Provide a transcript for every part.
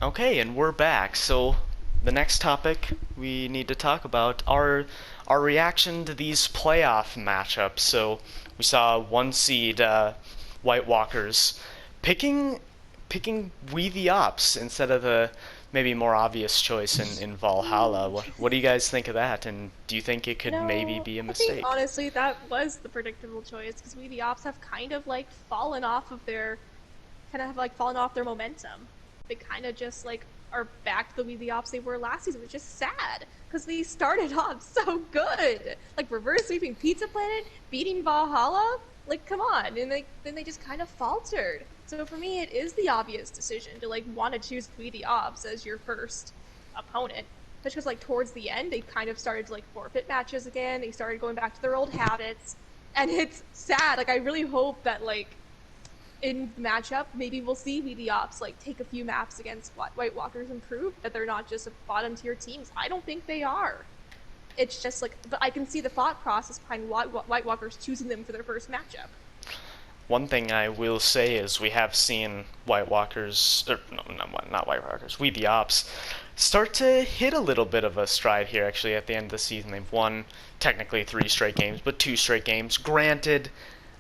Okay, and we're back. So the next topic we need to talk about are our reaction to these playoff matchups. So we saw one seed White Walkers picking picking We the Ops instead of the maybe more obvious choice in Valhalla. What do you guys think of that? And do you think it could maybe be a I think mistake? honestly that was the predictable choice because we the ops have kind of like fallen off of their fallen off their momentum. They kind of just like are back to the we the ops they were last season, which is sad because they started off so good, like reverse sweeping Pizza Planet, beating Valhalla. Like, come on, and then they just kind of faltered. So for me, it is the obvious decision to like want to choose we the ops as your first opponent because like towards the end they kind of started to like forfeit matches again. They started going back to their old habits, and it's sad. Like I really hope that like in the matchup maybe we'll see we the ops like take a few maps against White Walkers and prove that they're not just a bottom tier teams. I don't think they are. It's just like, but I can see the thought process behind White Walkers choosing them for their first matchup. One thing I will say is we have seen White Walkers, or no, not White Walkers, We the Ops, start to hit a little bit of a stride here. Actually, at the end of the season, they've won technically 3 straight games, but 2 straight games. Granted,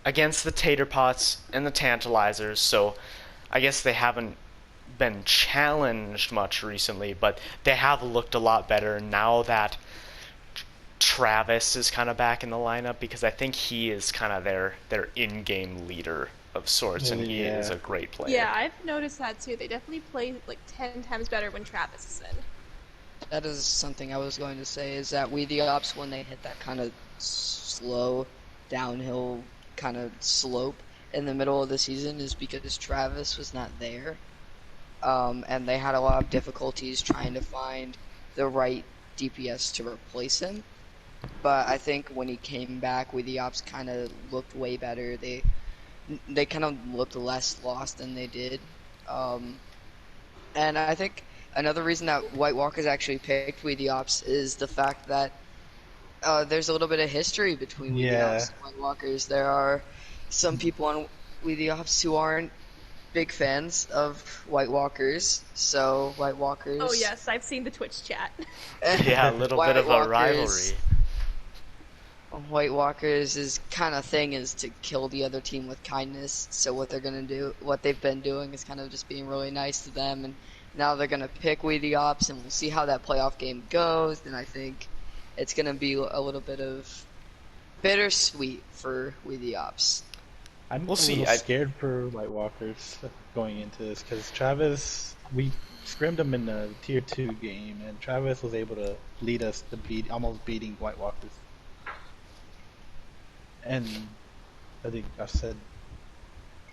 against the Tater Pots and the Tantalizers, so I guess they haven't been challenged much recently, but they have looked a lot better now that Travis is kind of back in the lineup because I think he is kind of their in-game leader of sorts, and he is Yeah. a great player. Yeah, I've noticed that too. They definitely play like 10 times better when Travis is in. That is something I was going to say is that we the ops when they hit that kind of slow downhill kind of slope in the middle of the season is because Travis was not there. And they had a lot of difficulties trying to find the right DPS to replace him. But I think when he came back, we the ops kind of looked way better. They kind of looked less lost than they did. Um, and I think another reason that White Walkers actually picked We the Ops is the fact that there's a little bit of history between We the Yeah. Ops and White Walkers. There are some people on We the Ops who aren't big fans of White Walkers, so White Oh Walkers, yes, I've seen the Twitch chat. Yeah, a little bit White of a Walkers, rivalry. White Walkers' is kind of thing is to kill the other team with kindness. So what they're gonna do, what they've been doing, is kind of just being really nice to them, and now they're gonna pick We the Ops, and we'll see how that playoff game goes. And I think it's gonna be a little bit of bittersweet for We the Ops. I'm We'll a see. little scared for White Walkers going into this because Travis, we scrimmed him in the tier 2 game, and Travis was able to lead us to almost beating White Walkers. And I think I've said,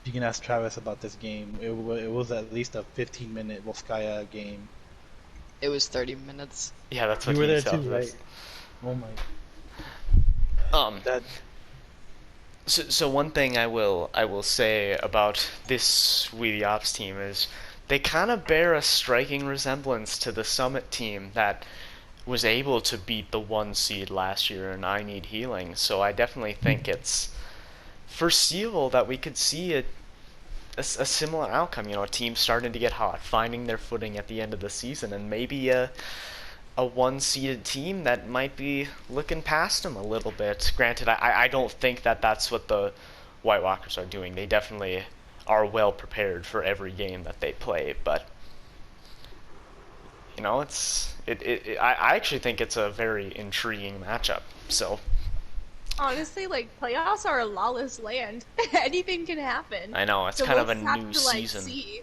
you can ask Travis about this game. It was at least a 15-minute Volskaya game. It was 30 minutes. Yeah, that's You what were he there tells too, right? us. Oh my. Um, That. so one thing I will say about this We the Ops team is they kind of bear a striking resemblance to the Summit team that was able to beat the 1 seed last year in I Need Healing. So I definitely think it's foreseeable that we could see a similar outcome. A team starting to get hot, finding their footing at the end of the season, and maybe a 1 seeded team that might be looking past them a little bit. Granted, I don't think that that's what the White Walkers are doing. They definitely are well prepared for every game that they play, but I actually think it's a very intriguing matchup. So Honestly, like playoffs are a lawless land. Anything can happen. I know it's So kind we'll of a just have new to like season. see.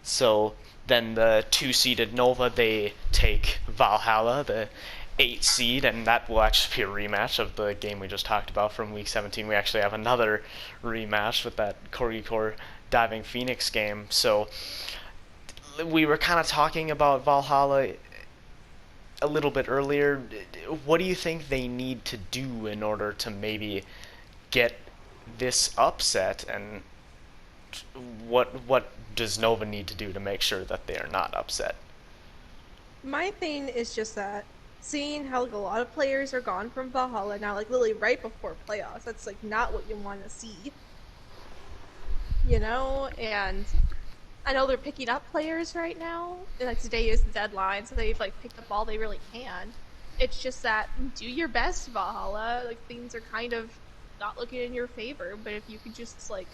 So then the 2 seeded Nova, they take Valhalla, the 8 seed, and that will actually be a rematch of the game we just talked about from week 17. We actually have another rematch with that Corgi Diving Phoenix game. So we were kind of talking about Valhalla a little bit earlier. What do you think they need to do in order to maybe get this upset, and what does Nova need to do to make sure that they are not upset? My thing is just that seeing how like a lot of players are gone from Valhalla now, like literally right before playoffs, that's like not what you want to see, you know? And I know they're picking up players right now. Like today is the deadline, so they've like picked up all they really can. It's just that do your best, Valhalla. Like things are kind of not looking in your favor, but if you could just like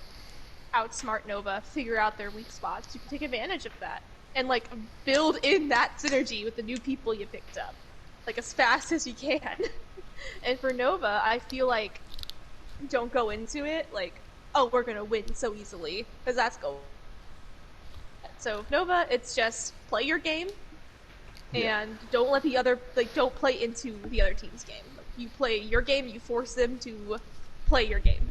outsmart Nova, figure out their weak spots, you can take advantage of that and like build in that synergy with the new people you picked up, like as fast as you can. And for Nova, I feel like don't go into it like, oh, we're gonna win so easily, because that's going. So Nova, it's just play your game Yeah. and don't let the other like don't play into the other team's game. Like, you play your game, you force them to play your game.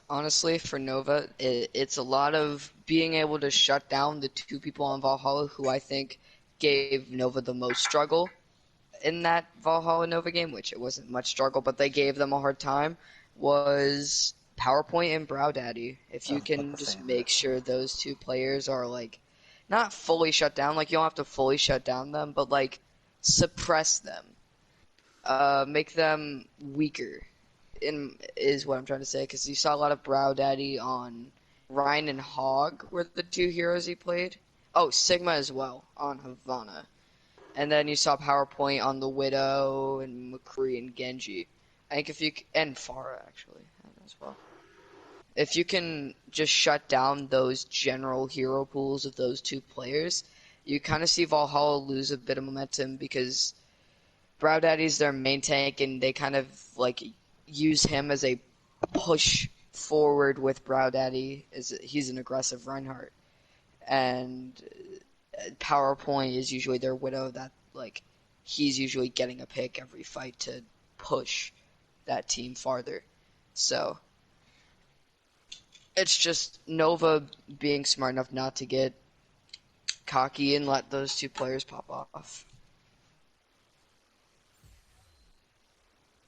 Honestly, for Nova, it's a lot of being able to shut down the two people on Valhalla who I think gave Nova the most struggle in that Valhalla Nova game, which it wasn't much struggle, but they gave them a hard time, was PowerPoint and Brow Daddy. If I you was about can to say just that. make sure those two players are like not fully shut down, like you don't have to fully shut down them, but like suppress them, make them weaker. Is what I'm trying to say, because you saw a lot of Brow Daddy on Ryan and Hog were the two heroes he played. Oh, Sigma as well on Havana. And then you saw PowerPoint on the Widow and McCree and Genji. I think if you and Pharah actually as well. If you can just shut down those general hero pools of those two players, you kind of see Valhalla lose a bit of momentum because Brow Daddy's their main tank, and they kind of like use him as a push forward with Brow Daddy. As he's an aggressive Reinhardt, and PowerPoint is usually their Widow that like he's usually getting a pick every fight to push that team farther. So it's just Nova being smart enough not to get cocky and let those two players pop off.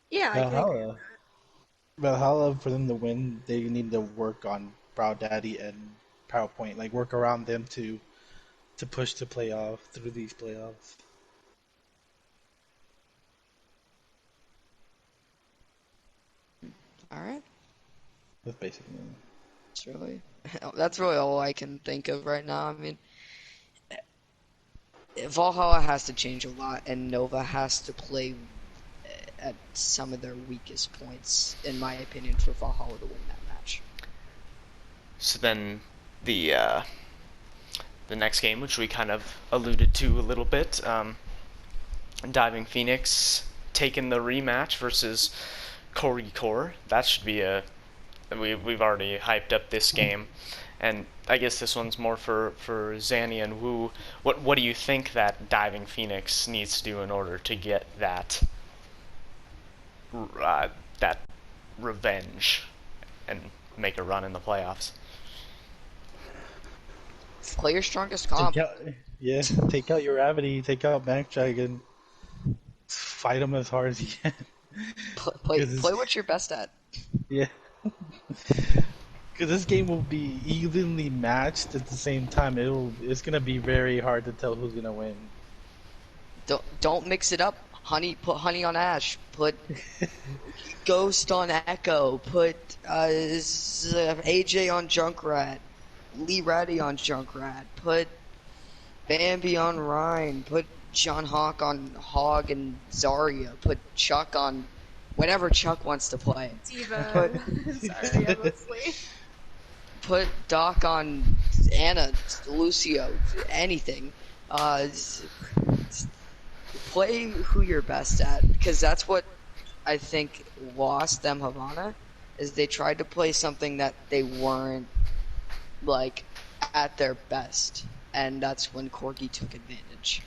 Yeah, I can agree. Valhalla. Valhalla, for them to win, they need to work on Brow Daddy and PowerPoint, like work around them to push the playoff through these playoffs. All right, That's basically it. that's really all I can think of right now. I mean, Valhalla has to change a lot, and Nova has to play at some of their weakest points, in my opinion, for Valhalla to win that match. So then the next game, which we kind of alluded to a little bit, Diving Phoenix taking the rematch versus Corey Core. That should be a we've already hyped up this game, and I guess this one's more for Zanny and Wu. What do you think that Diving Phoenix needs to do in order to get that that revenge and make a run in the playoffs? Play your strongest comp. Yeah, take out your Gravity, take out Max Dragon, fight them as hard as you can. Play what you're best at. Yeah. Because this game will be evenly matched at the same time. It's gonna be very hard to tell who's gonna win. Don't mix it up. Honey, put Honey on Ash. Put Ghost on Echo. Put AJ on Junkrat. Lee Ratty on Junkrat. Put Bambi on Rhine. Put John Hawk on Hog and Zarya. Put Chuck on whatever Chuck wants to play. Diva. Put Sorry, mostly. put Doc on Anna, Lucio, anything. Play who you're best at, because that's what I think lost them Havana, is they tried to play something that they weren't like at their best, and that's when Corgi took advantage.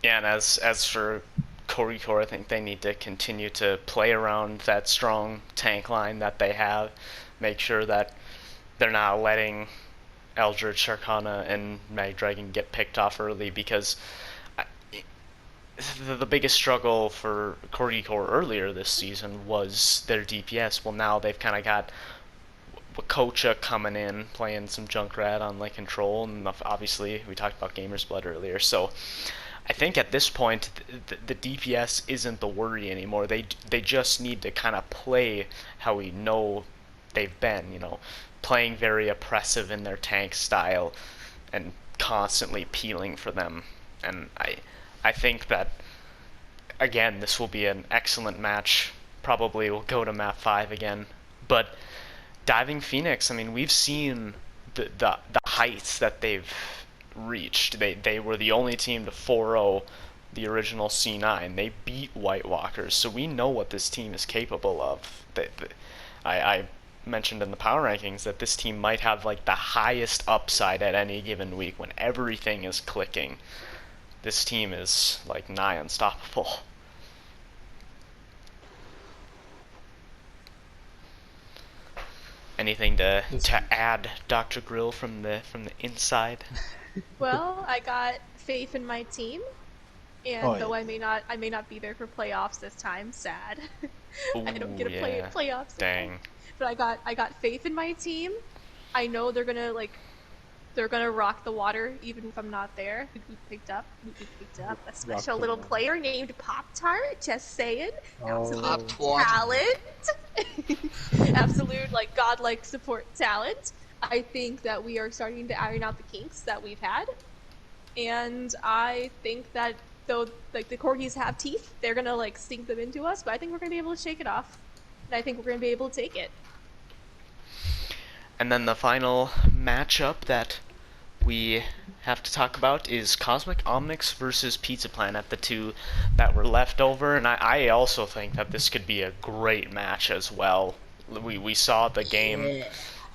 Yeah, and as for Corey Core, I think they need to continue to play around that strong tank line that they have. Make sure that they're not letting Eldritch, Sharkana, and Mag Dragon get picked off early, because the biggest struggle for Corey Core earlier this season was their DPS. Well, now they've kind of got Wakocha coming in, playing some Junkrat on like Control, and obviously we talked about Gamer's Blood earlier, so I think at this point the DPS isn't the worry anymore. They just need to kind of play how we know they've been, playing very oppressive in their tank style and constantly peeling for them. And I think that, again, this will be an excellent match. Probably will go to map 5 again. But Diving Phoenix, I mean, we've seen the heights that they've reached. They were the only team to 4-0 the original C9. They beat White Walkers, so we know what this team is capable of. I mentioned in the power rankings that this team might have like the highest upside at any given week when everything is clicking. This team is like nigh unstoppable. Anything to add, Dr. Grill, from the inside? Well, I got faith in my team, and though I may not be there for playoffs this time, sad. I don't get to play in playoffs. Dang. But I got faith in my team. I know they're gonna rock the water even if I'm not there. We picked up a special little player named Pop Tart. Just saying, absolute talent, absolute like godlike support talent. I think that we are starting to iron out the kinks that we've had, and I think that though like the corgis have teeth, they're gonna like sink them into us. But I think we're gonna be able to shake it off, and I think we're gonna be able to take it. And then the final matchup that we have to talk about is Cosmic Omnyx versus Pizza Planet, the two that were left over. And I also think that this could be a great match as well. We saw the game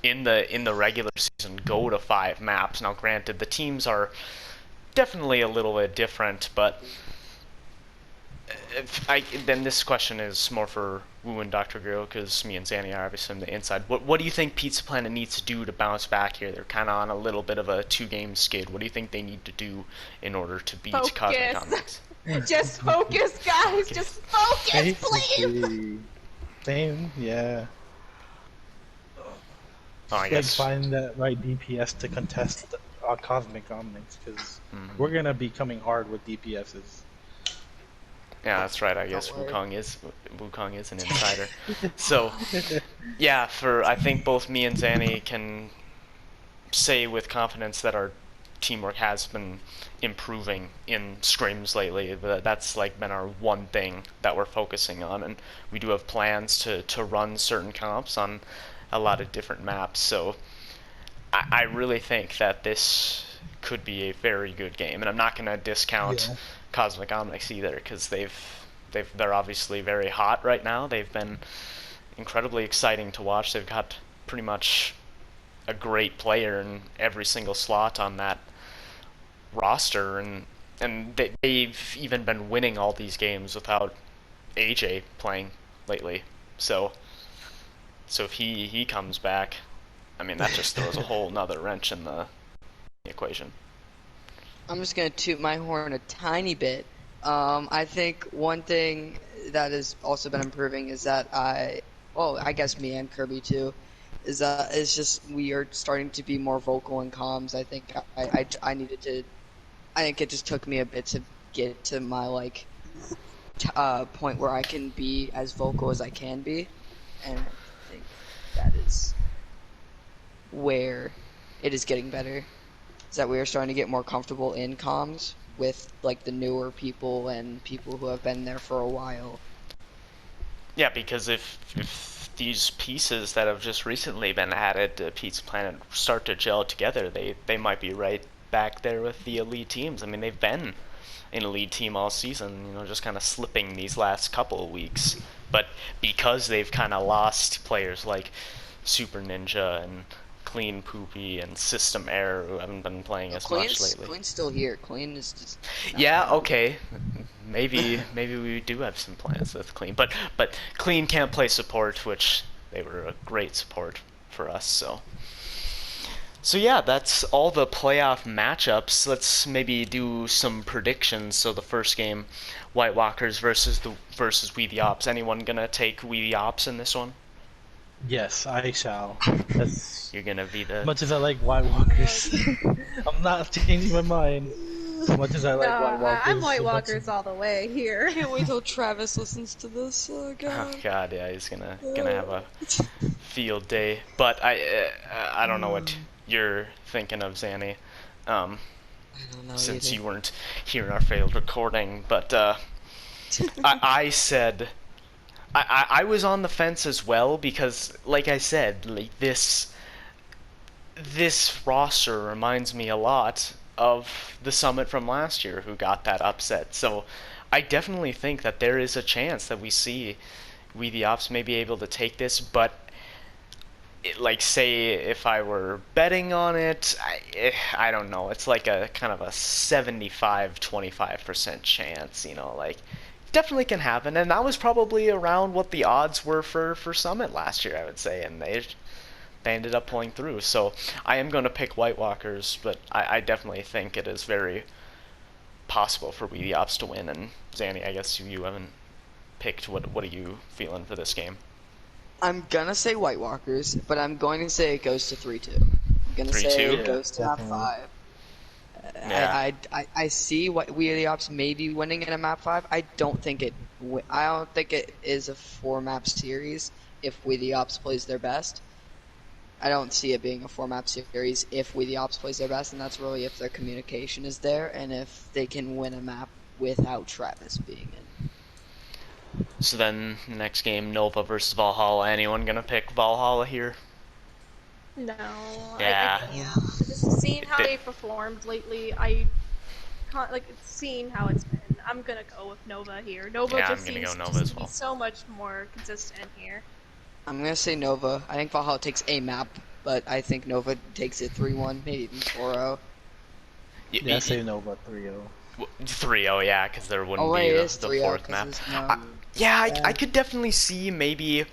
in the regular season go to 5 maps. Now, granted, the teams are definitely a little bit different, but then this question is more for Wu and Dr. Grill, because me and Zanny are obviously on the inside. What do you think Pizza Planet needs to do to bounce back here? They're kind of on a little bit of a 2-game skid. What do you think they need to do in order to beat Cosmic Omnyx? Just focus, guys. Just focus, please. Same, yeah. Oh, I guess. Find that right DPS to contest Cosmic Omnyx, because we're gonna be coming hard with DPSs. Yeah, that's right. I guess Wukong is an insider. So, yeah, I think both me and Zanny can say with confidence that our teamwork has been improving in scrims lately. That's like been our one thing that we're focusing on, and we do have plans to run certain comps on a lot of different maps. So, I really think that this could be a very good game, and I'm not going to discount Cosmic Omnyx either, because they're obviously very hot right now. They've been incredibly exciting to watch. They've got pretty much a great player in every single slot on that roster, and they've even been winning all these games without AJ playing lately. So if he comes back, I mean, that just throws a whole nother wrench in the equation. I'm just gonna toot my horn a tiny bit. I think one thing that has also been improving is that I guess me and Kirby too, is it's just we are starting to be more vocal in comms. I think I needed to. I think it just took me a bit to get to my like point where I can be as vocal as I can be, and I think that is where it is getting better. Is that we are starting to get more comfortable in comms with like the newer people and people who have been there for a while. Yeah, because if these pieces that have just recently been added to Pizza Planet start to gel together, they might be right back there with the elite teams. I mean, they've been an elite team all season, just kind of slipping these last couple of weeks. But because they've kind of lost players like Super Ninja and Clean Poopy and System Error, who haven't been playing as much lately. Clean's still here. Clean is just okay. Maybe we do have some plans with Clean, but Clean can't play support, which they were a great support for us. So yeah, that's all the playoff matchups. Let's maybe do some predictions. So the first game, White Walkers versus We the Ops. Anyone gonna take We the Ops in this one? Yes, I shall. You're gonna be the... Much as I like White Walkers, I'm not changing my mind. As much as I No, like White Walkers, I'm White as much Walkers all the way here. Can't wait till Travis listens to this. Oh Oh god. God, yeah, he's gonna have a field day. But I don't know what you're thinking of, Zanny. I don't know Since either. you weren't here in our failed recording, but I said I was on the fence as well because, like I said, like this roster reminds me a lot of the Summit from last year who got that upset. So I definitely think that there is a chance that we the Ops may be able to take this, but like say if I were betting on it, I don't know. It's like a kind of a 75-25% chance, like definitely can happen, and that was probably around what the odds were for Summit last year, I would say, and they ended up pulling through. So I am going to pick White Walkers, but I definitely think it is very possible for We the Ops to win. And Zanny, I guess you haven't picked. What are you feeling for this game? I'm gonna say White Walkers, but I'm going to say it goes to 3-2. I'm gonna say 3-2? it goes to map Definitely. 5. Yeah. I see what We Are the Ops may be winning in a map 5. I don't think it is a 4-map series if We the Ops plays their best. I don't see it being a 4-map series if We the Ops plays their best, and that's really if their communication is there and if they can win a map without Travis being in. So then, next game, Nova versus Valhalla. Anyone gonna pick Valhalla here? No. Yeah. Just seeing how They- they performed lately, seeing how it's been. I'm gonna go with Nova here. Nova Yeah, just I'm gonna seems go Nova just as to well. be so much more consistent here. I'm gonna say Nova. I think Valhalla takes a map, but I think Nova takes it 3-1, maybe even 4-0. Yeah, I say Nova 3-0. 3-0, yeah, because there wouldn't Oh wait, be it the is 3-0 fourth 'cause map. there's no. I could definitely see maybe.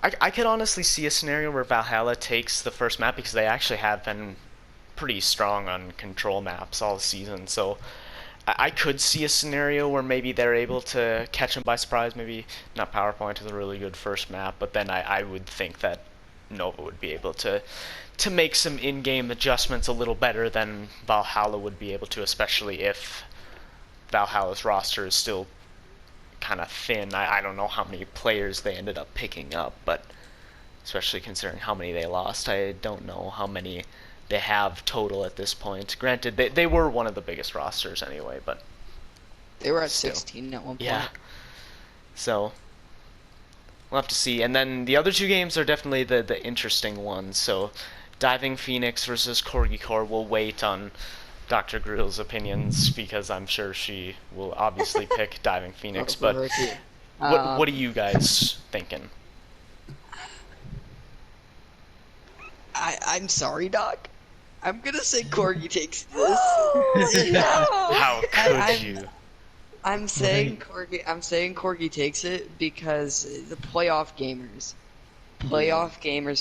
I could honestly see a scenario where Valhalla takes the first map because they actually have been pretty strong on control maps all season. So I could see a scenario where maybe they're able to catch them by surprise. Maybe not PowerPoint is a really good first map, but then I would think that Nova would be able to make some in-game adjustments a little better than Valhalla would be able to, especially if Valhalla's roster is still kind of thin. I don't know how many players they ended up picking up, but especially considering how many they lost, I don't know how many they have total at this point. Granted, they were one of the biggest rosters anyway, but They were at still. 16 at one point. Yeah. So we'll have to see. And then the other two games are definitely the interesting ones. So Diving Phoenix versus Corgi Core. We'll wait on Dr. Grill's opinions because I'm sure she will obviously pick Diving Phoenix. For But her too. what are you guys thinking? I'm sorry, Doc. I'm gonna say Corgi takes this. No! How could you? I'm saying Corgi takes it because the playoff gamers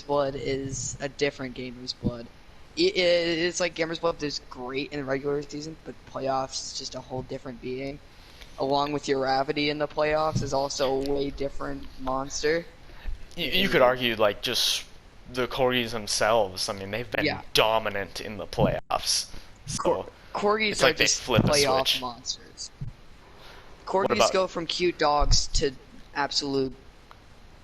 blood is a different gamer's blood. It's like gamer's blood is great in the regular season, but playoffs is just a whole different being. Along with your Ravity in the playoffs is also a way different monster. You could argue like just the Corgis themselves. I mean, they've been dominant in the playoffs. So Corgis it's are like they just flip a playoff switch. monsters. Corgis about- go from cute dogs to absolute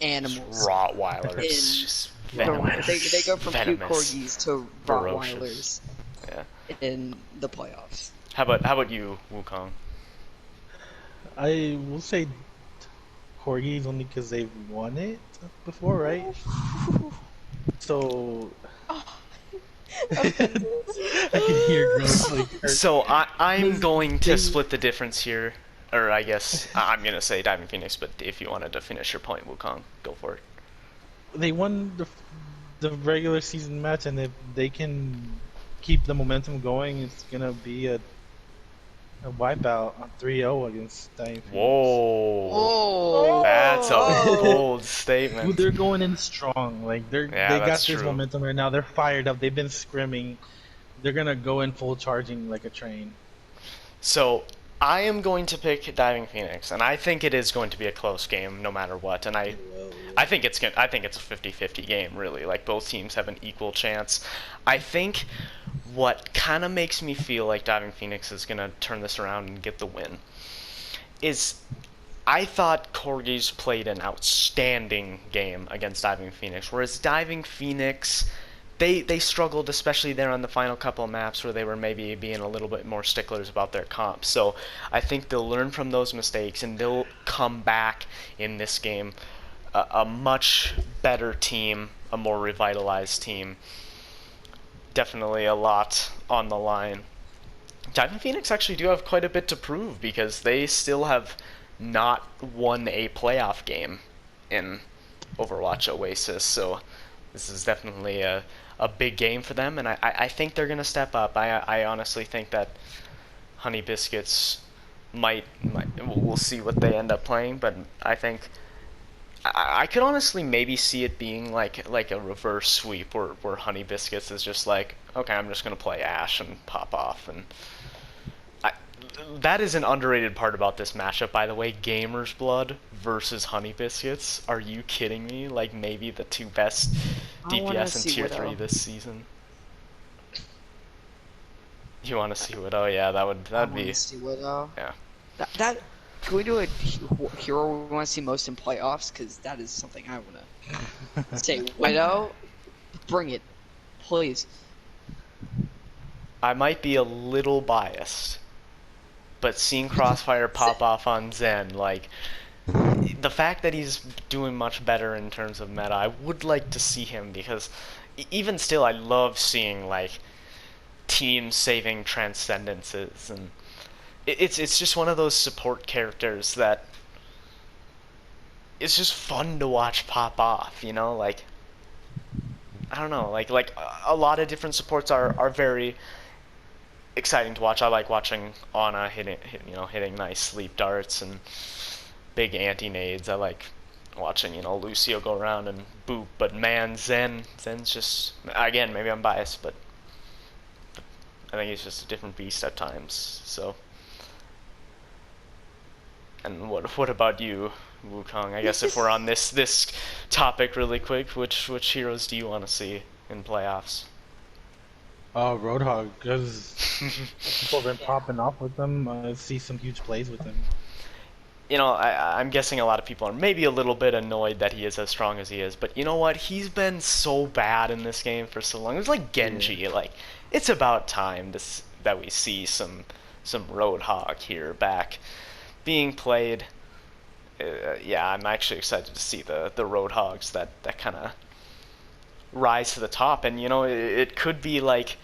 animals. Rottweilers, In- just venomous. They go from venomous. cute corgis to ferocious. Rottweilers Yeah. in the playoffs. How about you, Wukong? I will say Corgis only because they've won it before, right? So I can hear Gross like hurt. So I'm going to split the difference here, or I guess I'm gonna say Diving Phoenix. But if you wanted to finish your point, Wukong, go for it. They won the regular season match, and if they can keep the momentum going, it's gonna be a wipeout on 3-0 against Dying Phoenix. Whoa, Oh, that's a Oh. bold Dude, statement. they're going in strong. Like they got that's this true. momentum right now. They're fired up. They've been scrimming. They're gonna go in full charging like a train. So I am going to pick Diving Phoenix, and I think it is going to be a close game no matter what. And I think it's a 50-50 game, really. Like both teams have an equal chance. I think what kind of makes me feel like Diving Phoenix is going to turn this around and get the win is I thought Corgis played an outstanding game against Diving Phoenix, whereas Diving Phoenix, they struggled, especially there on the final couple of maps where they were maybe being a little bit more sticklers about their comp. So I think they'll learn from those mistakes and they'll come back in this game a much better team, a more revitalized team. Definitely a lot on the line. Diving Phoenix actually do have quite a bit to prove because they still have not won a playoff game in Overwatch Oasis, so this is definitely a big game for them, and I think they're going to step up. I honestly think that Honey Biscuits might, we'll see what they end up playing, but I think I could honestly maybe see it being like a reverse sweep where Honey Biscuits is just like, okay, I'm just going to play Ashe and pop off, and that is an underrated part about this matchup, by the way. Gamer's Blood versus Honey Biscuits. Are you kidding me? Like maybe the two best DPS in Tier 3 this season. You want to see Widow? Yeah, that'd be. See Widow. Yeah. That can we do a hero we want to see most in playoffs? Because that is something I want to say. Widow, bring it, please. I might be a little biased, but seeing Crossfire pop off on Zen, like, the fact that he's doing much better in terms of meta, I would like to see him, because even still, I love seeing, like, teams saving transcendences, and it's just one of those support characters that it's just fun to watch pop off, you know, like, I don't know, like a lot of different supports are very exciting to watch. I like watching Ana hitting nice sleep darts and big anti-nades. I like watching, Lucio go around and boop. But man, Zen's just, again, maybe I'm biased, but I think he's just a different beast at times. So, and what about you, Wukong? I guess if we're on this topic really quick, which heroes do you want to see in playoffs? Roadhog, because people have been popping off with them. I see some huge plays with him. I'm guessing a lot of people are maybe a little bit annoyed that he is as strong as he is, but you know what? He's been so bad in this game for so long. It's like Genji. Yeah. Like, it's about time that we see some Roadhog here back being played. Yeah, I'm actually excited to see the Roadhogs that kind of rise to the top, and it could be like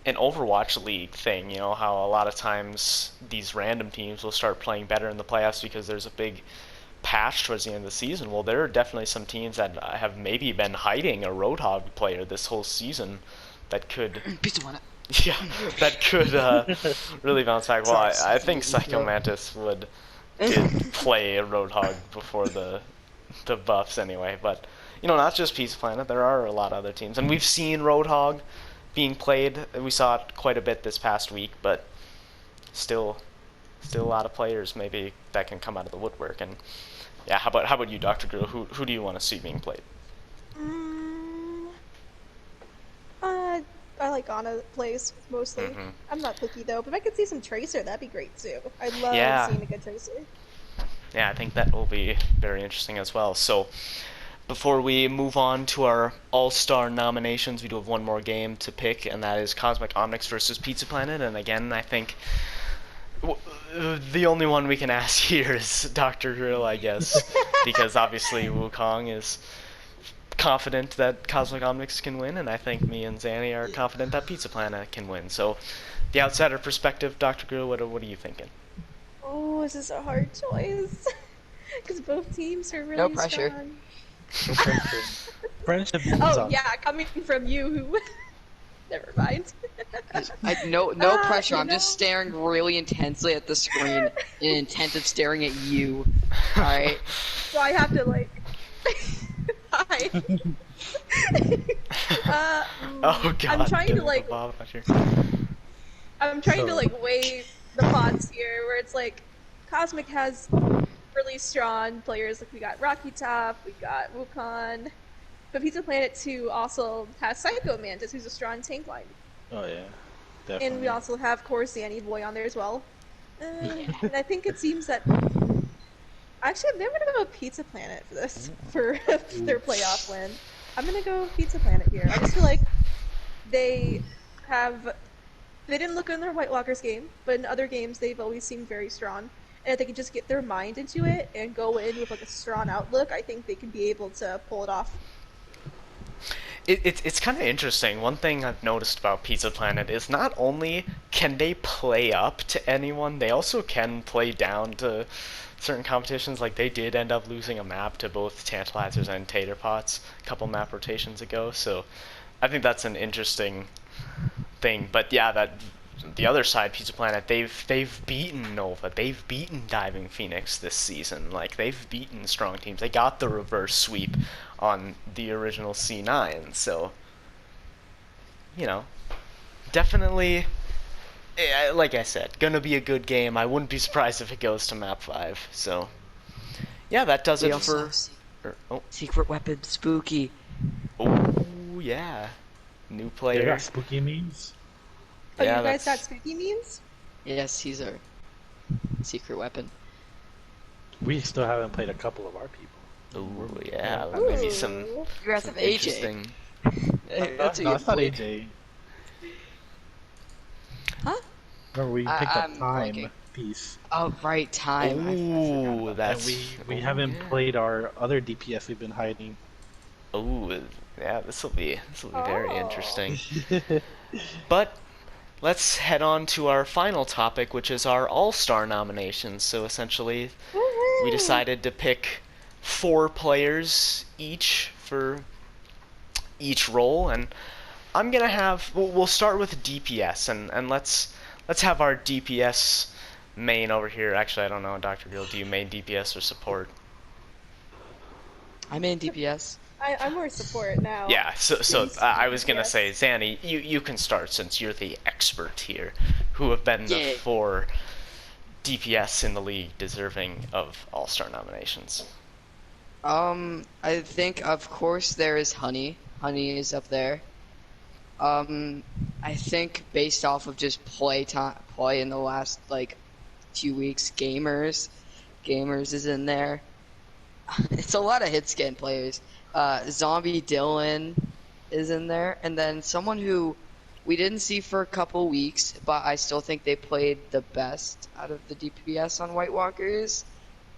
an Overwatch League thing, how a lot of times these random teams will start playing better in the playoffs because there's a big patch towards the end of the season. Well, there are definitely some teams that have maybe been hiding a Roadhog player this whole season that could yeah, that could really bounce back. Well, I think Psycho Mantis did play a Roadhog before the buffs anyway, but not just Pizza Planet, there are a lot of other teams. And we've seen Roadhog being played. We saw it quite a bit this past week, but still a lot of players maybe that can come out of the woodwork. And yeah, how about you, Dr. Grill? Who do you want to see being played? I like Ana plays mostly. Mm-hmm. I'm not picky though, but if I could see some Tracer, that'd be great too. I love seeing a good Tracer. Yeah, I think that will be very interesting as well. So, before we move on to our All-Star nominations, we do have one more game to pick, and that is Cosmic Omnics versus Pizza Planet. And again, I think the only one we can ask here is Dr. Grill, I guess, because obviously Wukong is confident that Cosmic Omnics can win, and I think me and Zanny are confident that Pizza Planet can win. So, the outsider perspective, Dr. Grill, what are you thinking? Oh, this is a hard choice, because both teams are really no pressure. Strong. No pressure. Friendship. Oh yeah, coming from you, who? Never mind. No pressure. I'm just staring really intensely at the screen, in intent of staring at you. All right. So I have to like. Hi. Oh God. I'm trying to like. I'm trying to like weigh the pots here, where it's like, Cosmic has really strong players. Like we got Rocky Top, we got Wukong, but Pizza Planet 2 also has Psycho Mantis, who's a strong tank line. Oh yeah. And we definitely. also have, of course, Xanyboy on there as well. And I think it seems that actually I'm never gonna go Pizza Planet for this for their playoff win. I'm gonna go Pizza Planet here. I just feel like they have they didn't look good in their White Walkers game, but in other games they've always seemed very strong. And if they can just get their mind into it and go in with like a strong outlook, I think they can be able to pull it off. It's kind of interesting. One thing I've noticed about Pizza Planet is not only can they play up to anyone, they also can play down to certain competitions. Like they did end up losing a map to both Tantalizers and Tater Pots a couple map rotations ago. So I think that's an interesting thing. But yeah, that the other side, Pizza Planet, they've beaten Nova, they've beaten Diving Phoenix this season. Like they've beaten strong teams. They got the reverse sweep on the original C9. So you know, definitely. Like I said, gonna be a good game. I wouldn't be surprised if it goes to map 5. So yeah, that does We it also for. have Oh, secret weapon spooky. oh yeah, new They player. got spooky memes. Oh, Yeah, you guys got that's. spooky memes? Yes, he's our secret weapon. We still haven't played a couple of our people. Oh We're- yeah, we're- maybe some Ooh. You guys have AJ. interesting. That's no, a it's not good AJ. Huh? Remember, we picked up I'm time blanking. piece, Oh, right, time. I forgot Ooh, about and that's. we oh, haven't yeah. played our other DPS we've been hiding. Oh, yeah, this will be very Oh. interesting. But let's head on to our final topic, which is our All-Star nominations. So essentially, we Woohoo! decided to pick 4 players each for each role, and I'm gonna have. We'll start with DPS, and let's have our DPS main over here. Actually, I don't know, Dr. Gill, do you main DPS or support? I'm in DPS. I'm more support now. Yeah, so Please, I was gonna yes. say, Zanny, you can start since you're the expert here, who have been the Yeah. 4 DPS in the league deserving of All-Star nominations. I think of course there is Honey. Honey is up there. I think based off of just play in the last like 2 weeks, Gamers is in there. It's a lot of hit scan players. Zombie Dylan is in there, and then someone who we didn't see for a couple weeks, but I still think they played the best out of the DPS on White Walkers.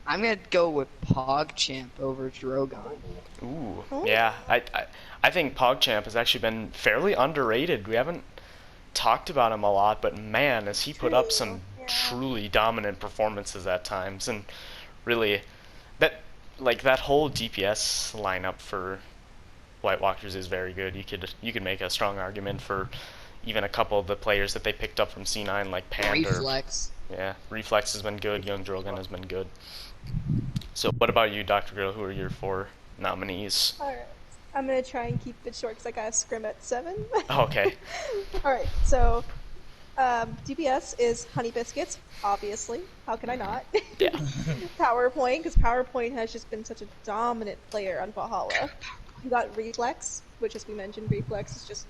I'm gonna go with PogChamp over Drogon. Ooh, Oh. yeah, I think PogChamp has actually been fairly underrated. We haven't talked about him a lot, but man, has he put up some Yeah. truly dominant performances at times, and really, that that whole DPS lineup for White Walkers is very good. You could make a strong argument for even a couple of the players that they picked up from C9, like Panda. Reflex. Yeah, Reflex has been good. Young Drogon has been good. So, what about you, Dr. Girl? Who are your 4 nominees? Alright. I'm gonna try and keep it short because I got a scrim at 7. Okay. Alright, so DPS is Honey Biscuits, obviously. How can I not? Yeah. PowerPoint, because PowerPoint has just been such a dominant player on Valhalla. We got Reflex, which, as we mentioned, Reflex is just.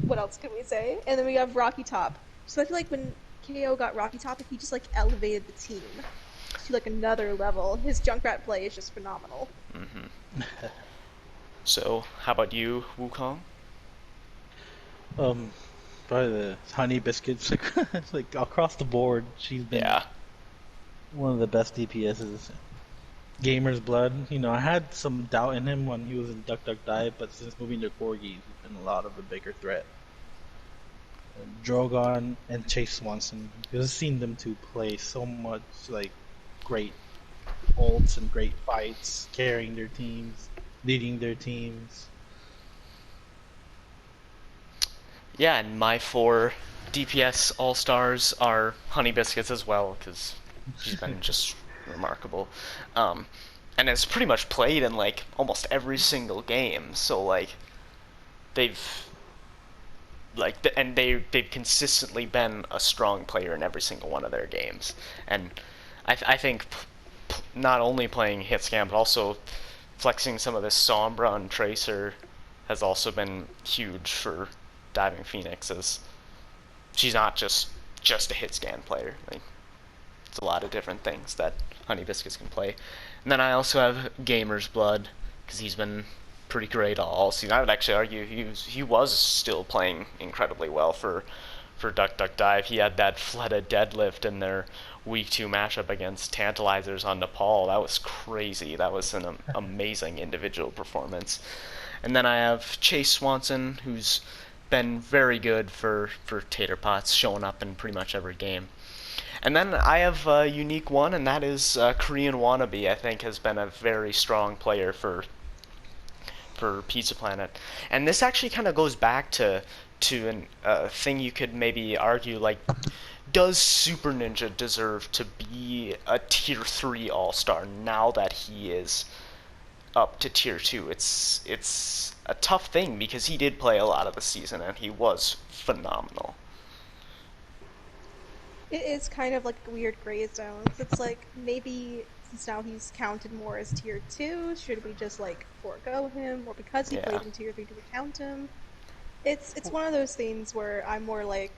What else can we say? And then we have Rocky Top. So I feel like when KO got Rocky Top, he just like elevated the team to like another level. His Junkrat play is just phenomenal. So, how about you, Wukong? Probably the honey biscuits, like across the board. She's been Yeah. one of the best DPSs. Gamer's blood. I had some doubt in him when he was in Duck Duck Dive, but since moving to Corgi, he's been a lot of a bigger threat. Drogon and Chase Swanson, because I've seen them two play so much, like great ults and great fights, carrying their teams, leading their teams. Yeah, and my 4 DPS All-Stars are Honey Biscuits as well, because she's been just remarkable. And has pretty much played in, almost every single game, so, they've... they've consistently been a strong player in every single one of their games. And I think not only playing hitscan, but also flexing some of this Sombra and Tracer has also been huge for Diving Phoenixes. she's not just a hit scan player. Like, it's a lot of different things that Honey Biscuits can play. And then I also have Gamer's Blood, because he's been pretty great all season. I would actually argue he was still playing incredibly well for Duck Duck Dive. He had that Fleta deadlift in their week 2 matchup against Tantalizers on Nepal. That was crazy. That was an amazing individual performance. And then I have Chase Swanson, who's been very good for Tater Tots, showing up in pretty much every game. And then I have a unique one, and that is Korean Wannabe. I think has been a very strong player for Pizza Planet. And this actually kind of goes back to a thing you could maybe argue, like, does Super Ninja deserve to be a Tier 3 All-Star now that he is up to Tier 2? It's a tough thing, because he did play a lot of the season, and he was phenomenal. It is kind of like a weird gray zone. It's like, maybe since now he's counted more as tier 2, should we just like forego him, or because he played in tier 3 do we count him? It's one of those things where I'm more like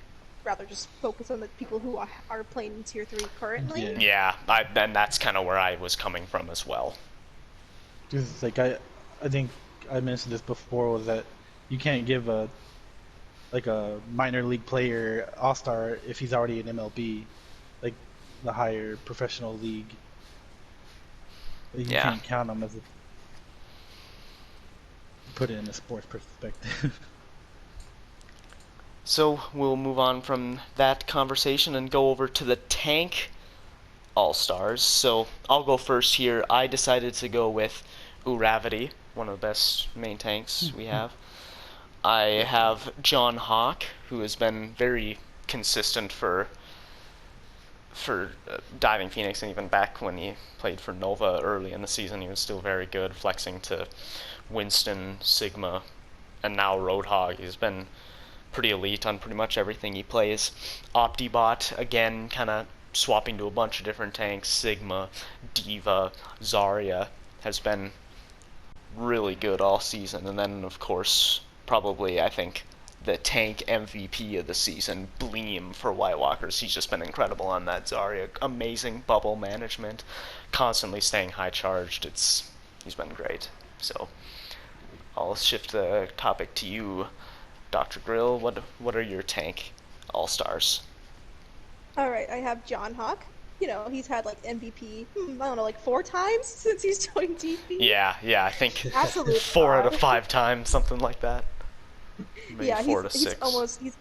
rather just focus on the people who are playing in tier 3 currently. Yeah, and that's kind of where I was coming from as well. Because like I think I mentioned this before, was that you can't give a minor league player all-star if he's already in MLB, like the higher professional league. You can't count him as a, put it in a sports perspective. So we'll move on from that conversation and go over to the tank all-stars. So I'll go first here. I decided to go with Uravity, one of the best main tanks we have. I have John Hawk, who has been very consistent for Diving Phoenix, and even back when he played for Nova early in the season, he was still very good, flexing to Winston, Sigma, and now Roadhog. He's been pretty elite on pretty much everything he plays. Optibot, again, kind of swapping to a bunch of different tanks. Sigma, Diva, Zarya, has been really good all season. And then, of course, probably, I think, the tank MVP of the season, Bleem for White Walkers. He's just been incredible on that Zarya. Amazing bubble management, constantly staying high charged. He's been great. So I'll shift the topic to you, Dr. Grill. What are your tank all-stars? Alright, I have John Hawk. You know, he's had like MVP, I don't know, like 4 times since he's joined DP. Yeah, I think Absolute 4 out of 5 times, something like that. Maybe yeah, 4 to 6. He always gets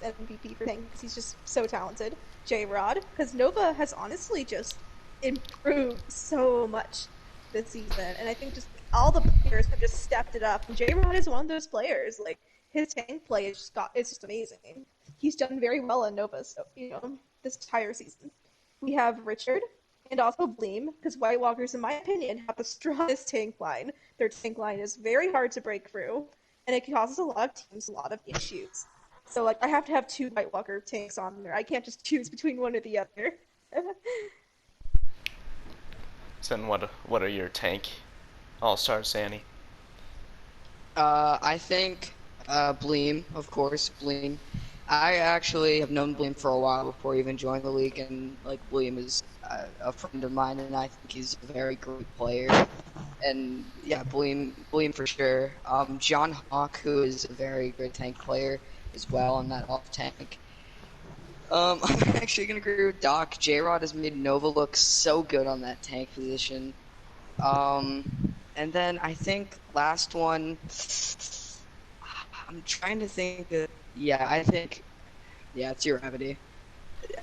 MVP for tank because he's just so talented. J-Rod, because Nova has honestly just improved so much this season, and I think just all the players have just stepped it up. And J-Rod is one of those players. Like, his tank play is it's just amazing. He's done very well in Nova, so, you know, this entire season. We have Richard and also Bleem, because White Walkers, in my opinion, have the strongest tank line. Their tank line is very hard to break through, and it causes a lot of teams a lot of issues. So, like, I have to have 2 White Walker tanks on there. I can't just choose between one or the other. So then what are your tank all-stars, Zanny? I think Bleem, of course, Bleem. I actually have known Bleem for a while before he even joined the league, and like Bleem is a friend of mine, and I think he's a very great player. And yeah, Bleem for sure. John Hawk, who is a very good tank player as well on that off tank. I'm actually gonna agree with Doc. J-Rod has made Nova look so good on that tank position. And then I think last one, I'm trying to think that, it's your Gravity.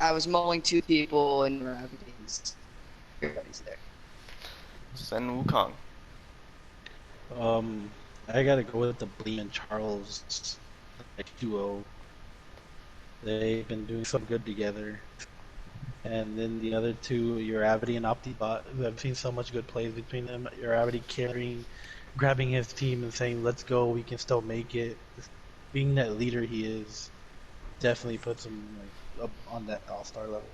I was mulling 2 people and Gravity's there. Then Wukong. I gotta go with the Bleem and Charles duo. They've been doing so good together. And then the other 2, Uravity and Optibot. I've seen so much good plays between them. Uravity grabbing his team and saying, "Let's go, we can still make it." Just being that leader he is, definitely puts him like up on that all-star level.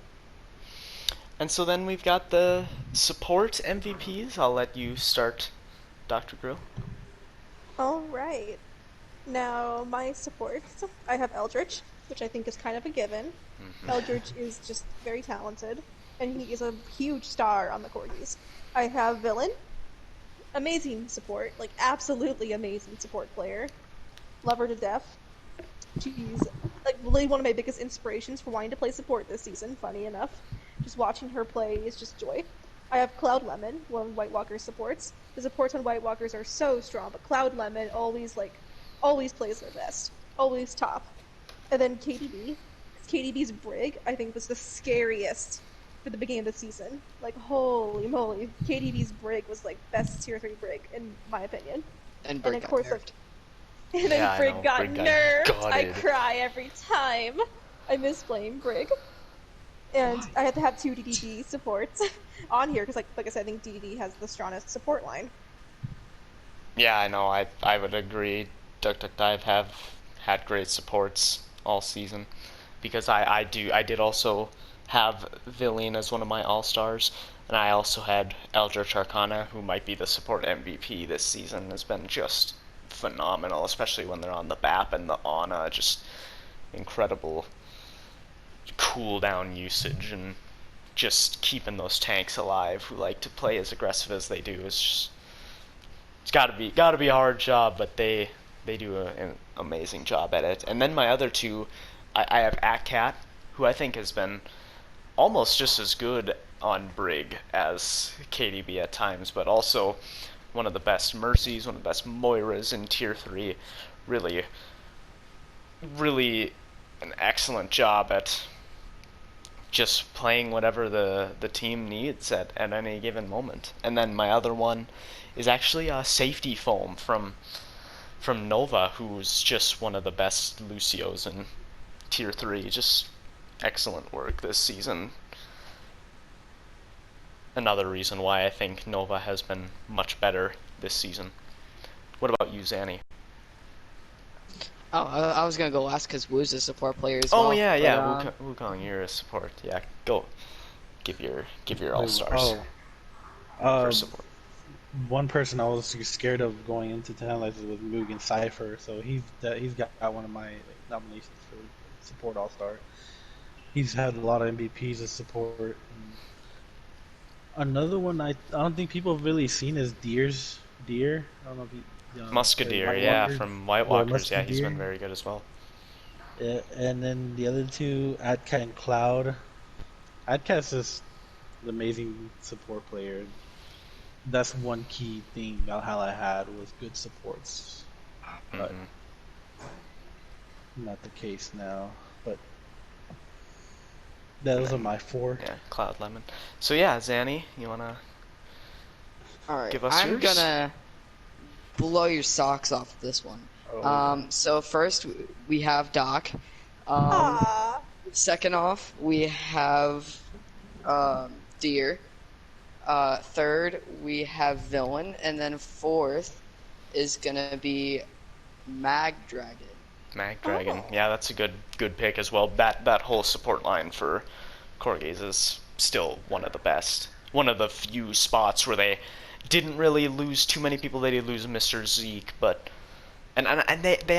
And so then we've got the support MVPs. I'll let you start, Dr. Grill. Alright. Now, my supports, I have Eldritch, which I think is kind of a given. Eldritch is just very talented, and he is a huge star on the Corgis. I have Villain, amazing support, like absolutely amazing support player. Love her to death. She's like really one of my biggest inspirations for wanting to play support this season, funny enough. Just watching her play is just joy. I have Cloud Lemon, one of White Walker's supports. The supports on White Walkers are so strong, but Cloud Lemon always plays their best. Always top. And then KDB. KDB's Brig, I think, was the scariest for the beginning of the season. Like, holy moly. KDB's Brig was like best tier 3 Brig, in my opinion. And And Brig of got course, nerfed. and Yeah, then I Brig know, got Brig got nerfed. I gutted. cry every time. I miss playing Brig. And I have to have 2 DDD supports on here because, like I said, I think DDD has the strongest support line. Yeah, I know. I would agree. Duck Duck Dive have had great supports all season because I did also have Villian as one of my all stars, and I also had Eldritch Arcana, who might be the support MVP this season. Has been just phenomenal, especially when they're on the BAP and the Ana. Just incredible cooldown usage and just keeping those tanks alive who like to play as aggressive as they do is just, it's gotta be a hard job, but they do an amazing job at it. And then my other two, I have AtCat, who I think has been almost just as good on Brig as KDB at times, but also one of the best Mercies, one of the best Moiras in Tier 3. Really, really an excellent job at just playing whatever the team needs at any given moment. And then my other one is actually a Safety Foam from Nova, who's just one of the best Lucios in Tier 3. Just excellent work this season. Another reason why I think Nova has been much better this season. What about you, Zanny? Oh, I was gonna go last because Wu's a support player as well. Oh yeah, yeah, But, Wukong, you're a support. Yeah, go. Give your all stars Oh, for support. one person I was scared of going into Tantalizers was Mugen Cypher, so he's got one of my nominations for support all star. He's had a lot of MVPs as support. And another one I don't think people have really seen is Deer. I don't know if you Musketeer, White yeah, Walkers. from White Walkers. Yeah, he's Musketeer. been very good as well. And then the other two, Adcat and Cloud. Adcat's just an amazing support player. That's one key thing Valhalla had was good supports, but not the case now. But those are my 4. Yeah, Cloud Lemon. So yeah, Zanny, you wanna Alright, give us I'm yours? gonna blow your socks off this one. Oh. So first we have Doc. Ah, Second off, we have Deer. Third, we have Villain, and then fourth is gonna be Mag Dragon. Mag Dragon. Oh. Yeah, that's a good pick as well. That whole support line for Corgis is still one of the best. One of the few spots where they didn't really lose too many people. They did lose Mr. Zeke, but and they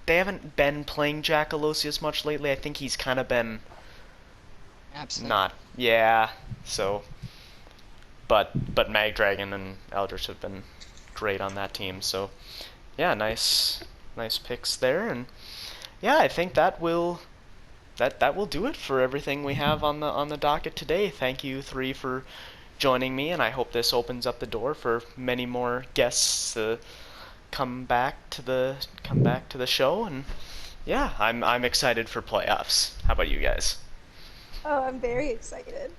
haven't been playing Jack Aloysius much lately. I think he's kind of been Absolutely. not. Yeah. So, but Mag Dragon and Eldritch have been great on that team. So, yeah, nice picks there, and yeah, I think that will do it for everything we have on the docket today. Thank you three for joining me, and I hope this opens up the door for many more guests to come back to the show. And yeah, I'm excited for playoffs. How about you guys? oh, I'm very excited.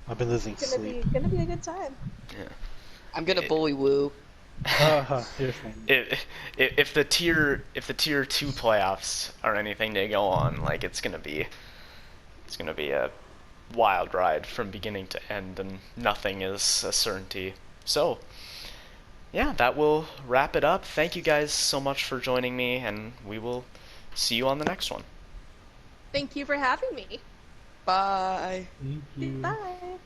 I've been losing It's sleep. gonna be a good time. Yeah. I'm gonna bully Wu. Here's one. If the tier 2 playoffs are anything to go on, like it's gonna be a wild ride from beginning to end, and nothing is a certainty. So yeah, that will wrap it up. Thank you guys so much for joining me, and we will see you on the next one. Thank you for having me. Bye. Thank you. Bye.